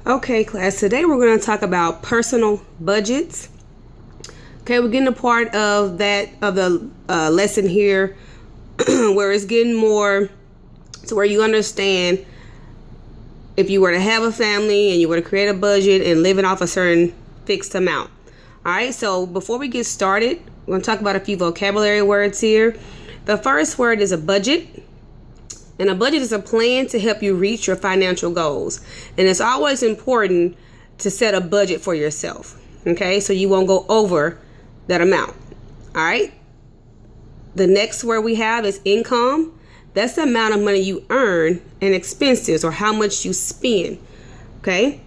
Okay, class, today we're going to talk about personal budgets. Okay, we're getting a part of the lesson here where it's getting more to where you understand if you were to have a family and you were to create a budget and living off a certain fixed amount. All right, so before we get started, we're going to talk about a few vocabulary words here. The first word is a budget. And a budget is a plan to help you reach your financial goals. And it's always important to set a budget for yourself. Okay, so you won't go over that amount. All right. The next word we have is income. That's the amount of money you earn and expenses, or how much you spend. Okay.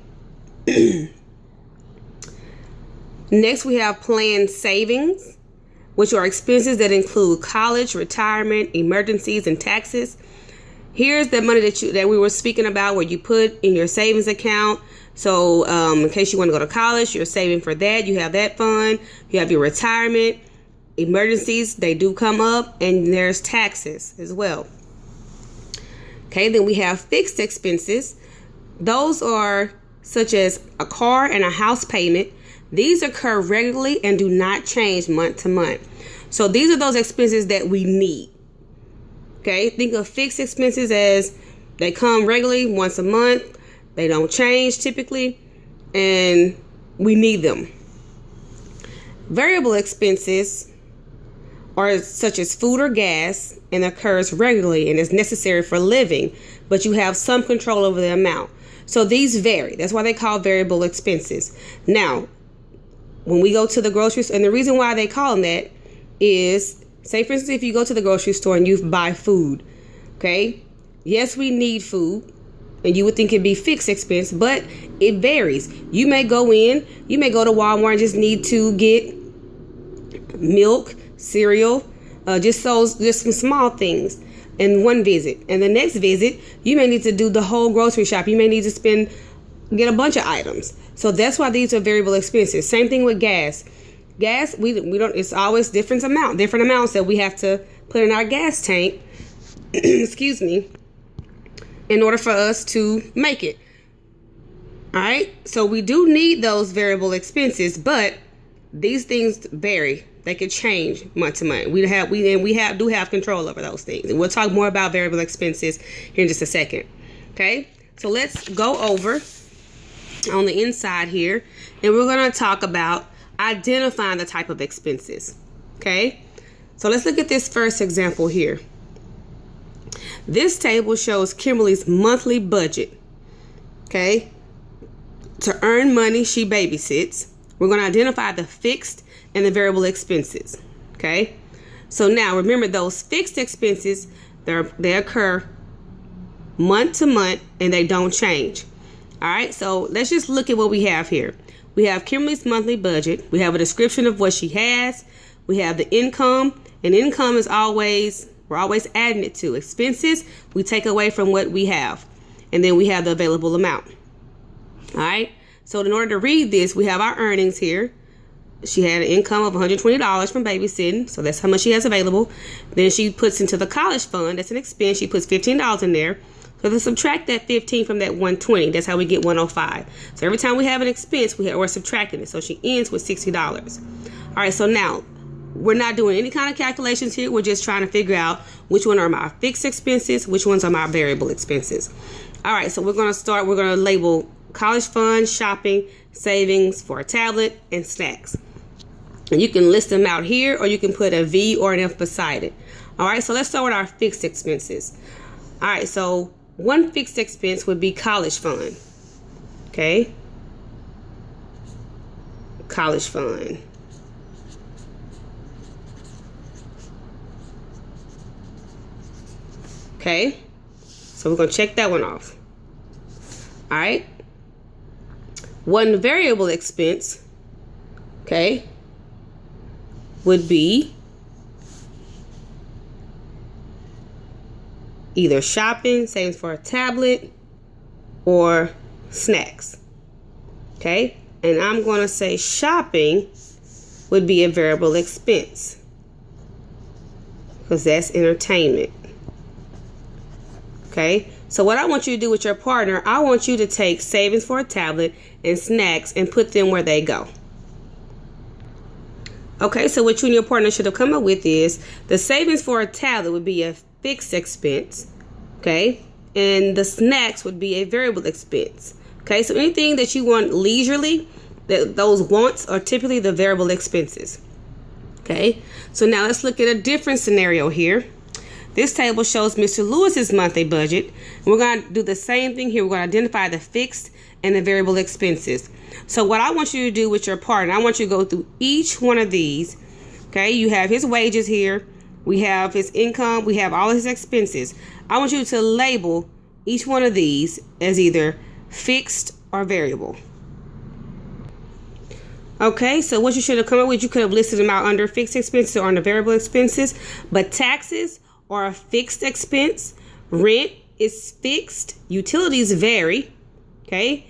Next, we have planned savings, which are expenses that include college, retirement, emergencies, and taxes. Here's the money that we were speaking about, where you put in your savings account. So in case you want to go to college, you're saving for that. You have that fund. You have your retirement, emergencies, they do come up, and there's taxes as well. Okay, then we have fixed expenses. Those are such as a car and a house payment. These occur regularly and do not change month to month. So these are those expenses that we need. Okay, think of fixed expenses as they come regularly once a month. They don't change typically, and we need them. Variable expenses are such as food or gas and occurs regularly and is necessary for living, but you have some control over the amount. So these vary. That's why they call variable expenses. Now, when we go to the grocery store, and the reason why they call them that is, say, for instance, if you go to the grocery store and you buy food, okay? Yes, we need food, and you would think it'd be fixed expense, but it varies. You may go to Walmart and just need to get milk, cereal, just some small things in one visit. And the next visit, you may need to do the whole grocery shop. You may need to get a bunch of items. So that's why these are variable expenses. Same thing with gas. Gas, we don't. It's always different amounts that we have to put in our gas tank. Excuse me. In order for us to make it. All right. So we do need those variable expenses, but these things vary. They could change month to month. We do have control over those things, and we'll talk more about variable expenses here in just a second. Okay. So let's go over on the inside here, and we're going to talk about identifying the type of expenses. Okay, so let's look at this first example here. This table shows Kimberly's monthly budget. Okay, to earn money, she babysits. We're going to identify the fixed and the variable expenses. Okay, so now remember, those fixed expenses, they occur month to month and they don't change. All right, so let's just look at what we have here. We have Kimberly's monthly budget. We have a description of what she has. We have the income, and income is we're always adding it to expenses. We take away from what we have, and then we have the available amount. All right, so in order to read this, we have our earnings here. She had an income of $120 from babysitting, so that's how much she has available. Then she puts into the college fund. That's an expense. She puts $15 in there. So to subtract that 15 from that 120, that's how we get 105. So every time we have an expense, we're subtracting it. So she ends with $60. All right, so now we're not doing any kind of calculations here. We're just trying to figure out which one are my fixed expenses, which ones are my variable expenses. All right, so we're going to label college fund, shopping, savings for a tablet, and snacks. And you can list them out here, or you can put a V or an F beside it. All right, so let's start with our fixed expenses. All right, so one fixed expense would be college fund. Okay. College fund. Okay. So we're going to check that one off. All right. One variable expense, okay, would be either shopping, savings for a tablet, or snacks. Okay, and I'm going to say shopping would be a variable expense because that's entertainment. Okay, So what I want you to do with your partner, I want you to take savings for a tablet and snacks and put them where they go. Okay, so what you and your partner should have come up with is the savings for a tablet would be a fixed expense, okay? And the snacks would be a variable expense, okay? So anything that you want leisurely, those wants are typically the variable expenses, okay? So now let's look at a different scenario here. This table shows Mr. Lewis's monthly budget. We're going to do the same thing here. We're going to identify the fixed and the variable expenses. So what I want you to do with your partner, I want you to go through each one of these. Okay, you have his wages here. We have his income. We have all of his expenses. I want you to label each one of these as either fixed or variable. Okay, so what you should have come up with, you could have listed them out under fixed expenses or under variable expenses, but taxes are a fixed expense. Rent is fixed. Utilities vary. Okay.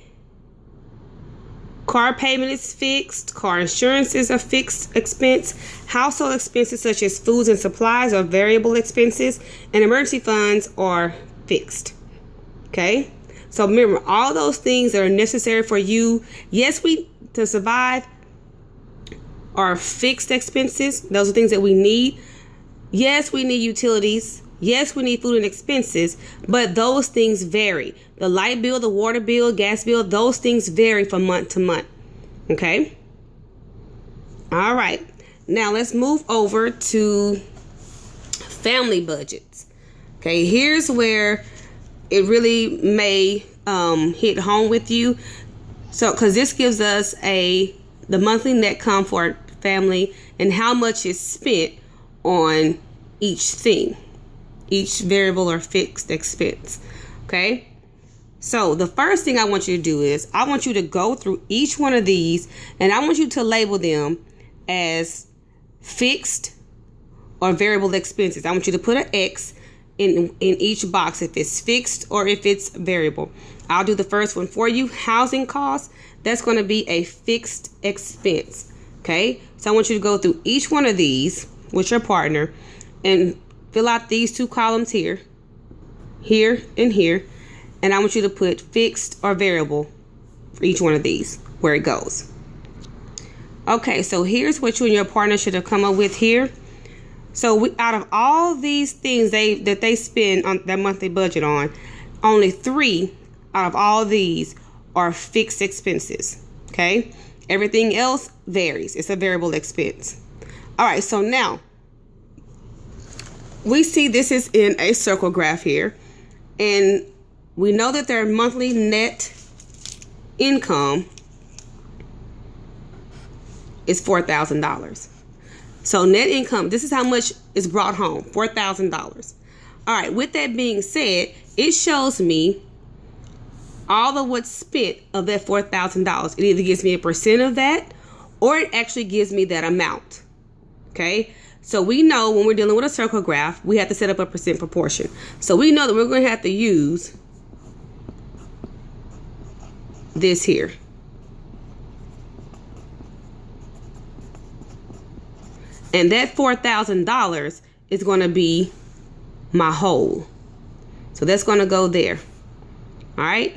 Car payment is fixed. Car insurance is a fixed expense. Household expenses such as foods and supplies are variable expenses. And emergency funds are fixed. Okay. So remember, all those things that are necessary for you, to survive, are fixed expenses. Those are things that we need. Yes, we need utilities. Yes, we need food and expenses, but those things vary. The light bill, the water bill, gas bill, those things vary from month to month. Okay? All right. Now let's move over to family budgets. Okay, here's where it really may hit home with you. So, because this gives us the monthly net income for our family and how much is spent on each thing, each variable or fixed expense. Okay, so the first thing I want you to do is I want you to go through each one of these and I want you to label them as fixed or variable expenses. I want you to put an X in each box if it's fixed or if it's variable. I'll do the first one for you. Housing costs, that's going to be a fixed expense. Okay, so I want you to go through each one of these with your partner and fill out these two columns here, and here. And I want you to put fixed or variable for each one of these, where it goes. Okay, so here's what you and your partner should have come up with here. So out of all these things that they spend on their monthly budget on, only 3 out of all these are fixed expenses. Okay, everything else varies. It's a variable expense. All right, so now we see this is in a circle graph here, and we know that their monthly net income is $4,000. So net income, this is how much is brought home, $4,000. All right, with that being said, it shows me all of what's spent of that $4,000. It either gives me a percent of that or it actually gives me that amount. Okay, so we know when we're dealing with a circle graph, we have to set up a percent proportion. So we know that we're going to have to use this here. And that $4,000 is going to be my whole. So that's going to go there. All right.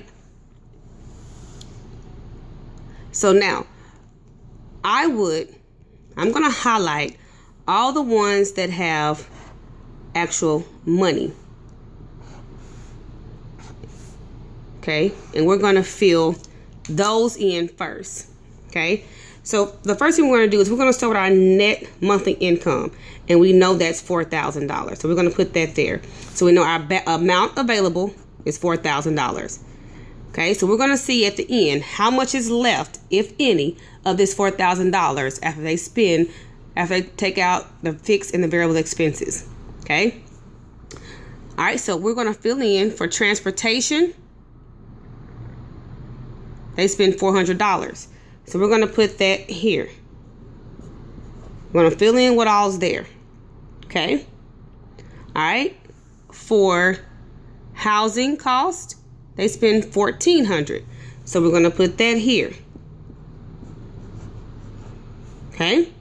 So now I'm going to highlight all the ones that have actual money. Okay. And we're going to fill those in first. Okay. So the first thing we're going to do is we're going to start with our net monthly income. And we know that's $4,000. So we're going to put that there. So we know our amount available is $4,000. Okay, so we're going to see at the end how much is left, if any, of this $4,000 after they take out the fixed and the variable expenses. Okay. All right, so we're going to fill in for transportation. They spend $400. So we're going to put that here. We're going to fill in what all's there. Okay. All right. For housing cost, they spend $1,400. So we're going to put that here. Okay.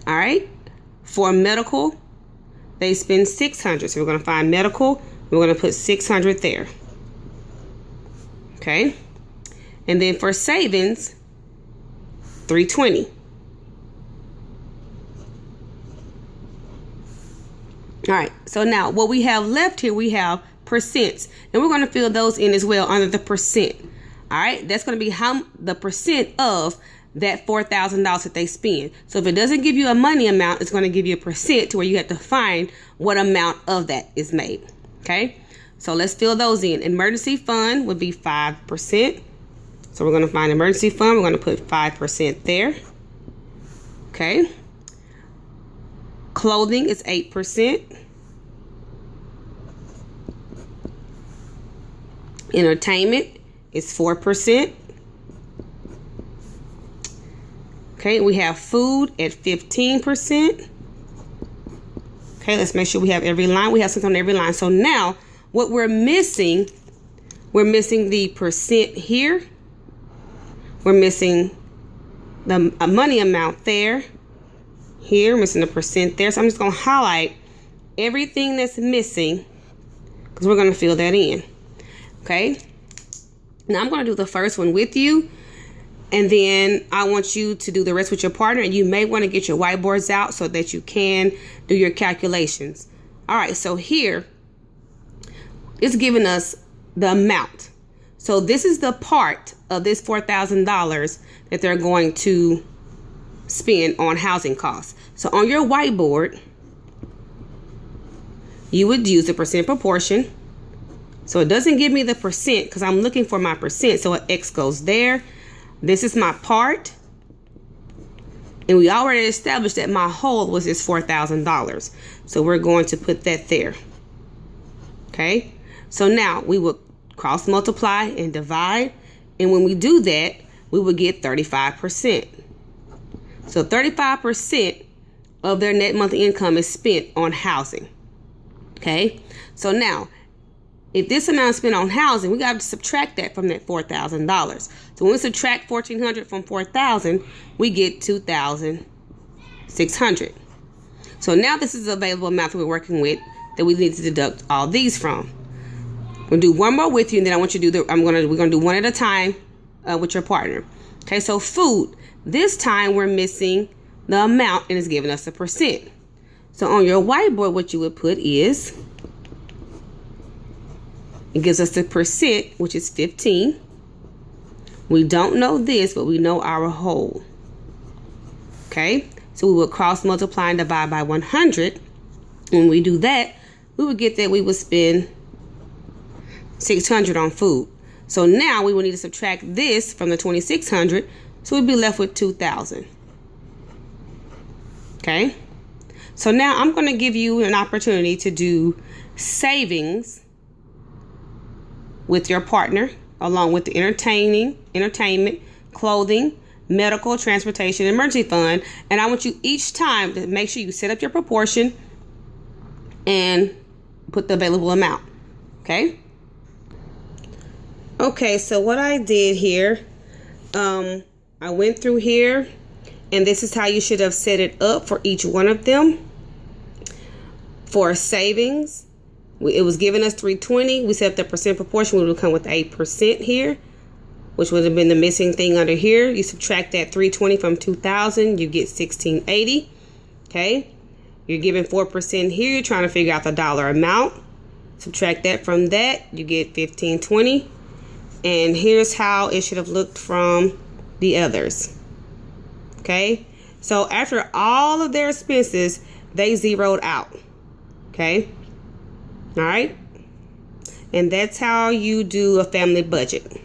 All right. For medical, they spend $600. So we're going to find medical We're going to put 600 there. Okay. And then for savings, 320. All right, so now what we have left here, we have percents, and we're going to fill those in as well under the percent. All right, that's going to be how the percent of that $4,000 that they spend. So if it doesn't give you a money amount, it's going to give you a percent to where you have to find what amount of that is made. Okay, so let's fill those in. Emergency fund would be 5%. So we're going to find emergency fund. We're going to put 5% there. Okay. Clothing is 8%. Entertainment is 4%. Okay, we have food at 15%. Okay, let's make sure we have every line. We have something on every line. So now what we're missing the percent here. We're missing the money amount there. Here, missing the percent there. So I'm just going to highlight everything that's missing because we're going to fill that in. Okay. Now I'm going to do the first one with you, and then I want you to do the rest with your partner, and you may want to get your whiteboards out so that you can do your calculations. All right. So here it's giving us the amount. So this is the part of this $4,000 that they're going to spend on housing costs. So on your whiteboard, you would use the percent proportion. So it doesn't give me the percent because I'm looking for my percent. So an X goes there. This is my part. And we already established that my whole was this $4,000. So we're going to put that there. Okay. So now we will cross multiply and divide. And when we do that, we will get 35%. So 35% of their net monthly income is spent on housing. Okay. So now, if this amount is spent on housing, we got to subtract that from that $4,000. So when we subtract $1,400 from $4,000, we get $2,600. So now this is the available amount that we're working with that we need to deduct all these from. We'll do one more with you, and then I want you to do we're gonna do one at a time with your partner. Okay, so food. This time we're missing the amount and it's giving us a percent. So on your whiteboard, what you would put is, it gives us the percent, which is 15. We don't know this, but we know our whole. Okay, so we will cross multiply and divide by 100. When we do that, we would get that we would spend $600 on food. So now we will need to subtract this from the $2,600, so we'd be left with $2,000. Okay, so now I'm going to give you an opportunity to do savings with your partner, along with the entertainment, clothing, medical, transportation, emergency fund. And I want you each time to make sure you set up your proportion and put the available amount. Okay. Okay, so what I did here, I went through here, and this is how you should have set it up for each one of them. For savings, it was giving us 320. We set up the percent proportion. We would come with 8% here, which would have been the missing thing under here. You subtract that 320 from 2,000, you get 1,680. Okay, you're giving 4% here. You're trying to figure out the dollar amount. Subtract that from that, you get 1,520. And here's how it should have looked from the others. Okay, so after all of their expenses, they zeroed out. Okay, all right, and that's how you do a family budget.